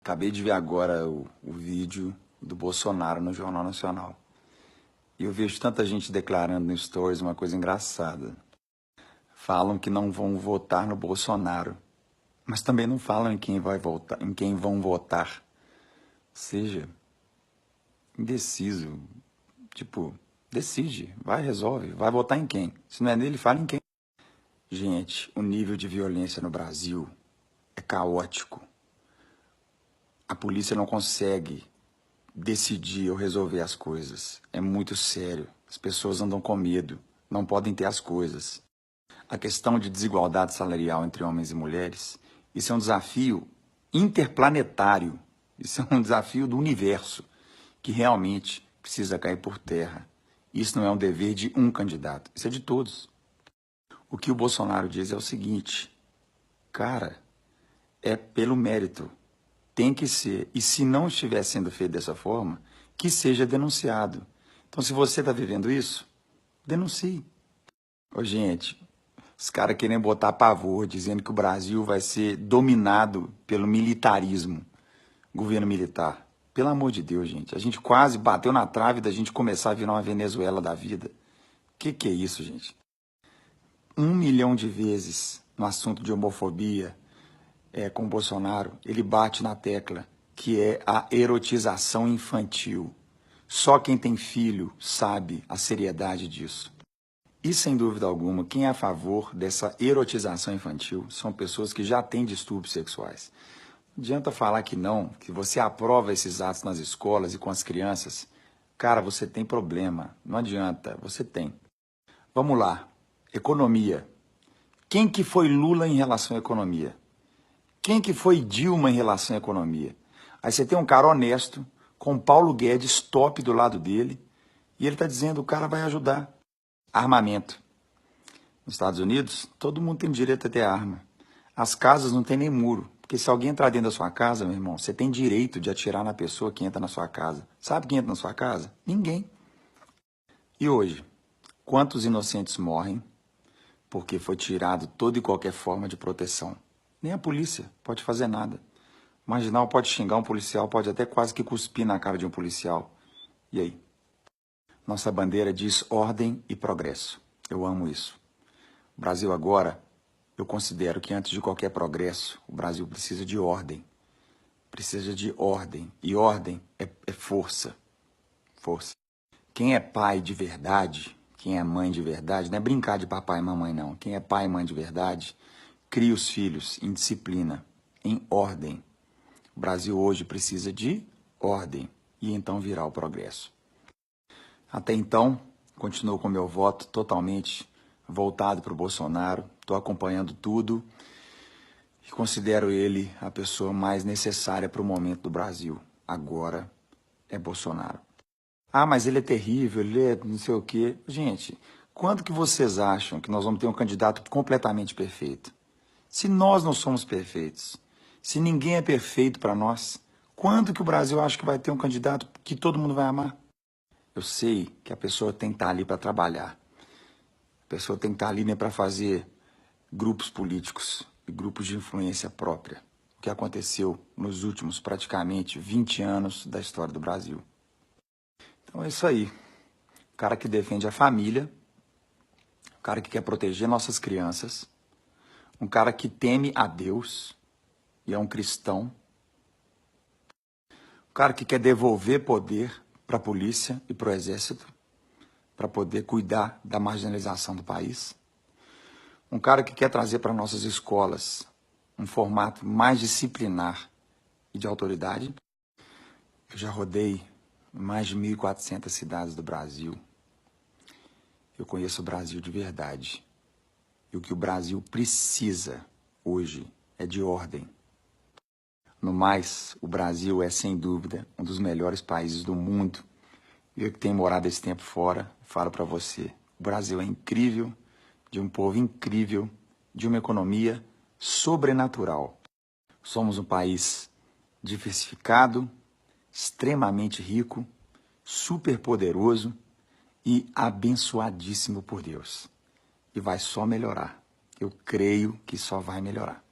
Acabei de ver agora o vídeo do Bolsonaro no Jornal Nacional. E eu vejo tanta gente declarando no Stories uma coisa engraçada. Falam que não vão votar no Bolsonaro, mas também não falam em quem vai votar, em quem vão votar. Ou seja, indeciso. Tipo, decide, vai, resolve, vai votar em quem? Se não é nele, fala em quem. Gente, o nível de violência no Brasil é caótico. A polícia não consegue decidir ou resolver as coisas. É muito sério. As pessoas andam com medo, não podem ter as coisas. A questão de desigualdade salarial entre homens e mulheres, isso é um desafio interplanetário. Isso é um desafio do universo, que realmente precisa cair por terra. Isso não é um dever de um candidato, isso é de todos. O que o Bolsonaro diz é o seguinte: cara, é pelo mérito. Tem que ser. E se não estiver sendo feito dessa forma, que seja denunciado. Então, se você está vivendo isso, denuncie. Ô, gente, os caras querem botar pavor, dizendo que o Brasil vai ser dominado pelo militarismo, governo militar. Pelo amor de Deus, gente. A gente quase bateu na trave da gente começar a virar uma Venezuela da vida. Que é isso, gente? 1 milhão de vezes no assunto de homofobia, com o Bolsonaro, ele bate na tecla que é a erotização infantil. Só quem tem filho sabe a seriedade disso. E, sem dúvida alguma, quem é a favor dessa erotização infantil são pessoas que já têm distúrbios sexuais. Não adianta falar que não, que você aprova esses atos nas escolas e com as crianças. Cara, você tem problema. Não adianta, você tem. Vamos lá. Economia. Quem que foi Lula em relação à economia? Quem que foi Dilma em relação à economia? Aí você tem um cara honesto, com Paulo Guedes top do lado dele, e ele está dizendo que o cara vai ajudar. Armamento. Nos Estados Unidos, todo mundo tem direito a ter arma. As casas não tem nem muro, porque se alguém entrar dentro da sua casa, meu irmão, você tem direito de atirar na pessoa que entra na sua casa. Sabe quem entra na sua casa? Ninguém. E hoje, quantos inocentes morrem porque foi tirado toda e qualquer forma de proteção? Nem a polícia pode fazer nada. O marginal pode xingar um policial, pode até quase que cuspir na cara de um policial. E aí? Nossa bandeira diz ordem e progresso. Eu amo isso. O Brasil agora, eu considero que antes de qualquer progresso, o Brasil precisa de ordem. Precisa de ordem. E ordem é força. Força. Quem é pai de verdade, quem é mãe de verdade, não é brincar de papai e mamãe, não. Quem é pai e mãe de verdade, cria os filhos em disciplina, em ordem. O Brasil hoje precisa de ordem e então virá o progresso. Até então, continuo com meu voto totalmente voltado para o Bolsonaro. Estou acompanhando tudo e considero ele a pessoa mais necessária para o momento do Brasil. Agora é Bolsonaro. Ah, mas ele é terrível, ele é não sei o quê. Gente, quando que vocês acham que nós vamos ter um candidato completamente perfeito? Se nós não somos perfeitos, se ninguém é perfeito para nós, quando que o Brasil acha que vai ter um candidato que todo mundo vai amar? Eu sei que a pessoa tem que estar ali para trabalhar. A pessoa tem que estar ali, né, para fazer grupos políticos e grupos de influência própria. O que aconteceu nos últimos praticamente 20 anos da história do Brasil. Então é isso aí. O cara que defende a família, o cara que quer proteger nossas crianças, um cara que teme a Deus e é um cristão, um cara que quer devolver poder para a polícia e para o exército, para poder cuidar da marginalização do país. Um cara que quer trazer para nossas escolas um formato mais disciplinar e de autoridade. Eu já rodei mais de 1.400 cidades do Brasil. Eu conheço o Brasil de verdade. E o que o Brasil precisa hoje é de ordem. No mais, o Brasil é, sem dúvida, um dos melhores países do mundo. Eu que tenho morado esse tempo fora, falo para você, o Brasil é incrível, de um povo incrível, de uma economia sobrenatural. Somos um país diversificado, extremamente rico, super poderoso e abençoadíssimo por Deus. E vai só melhorar. Eu creio que só vai melhorar.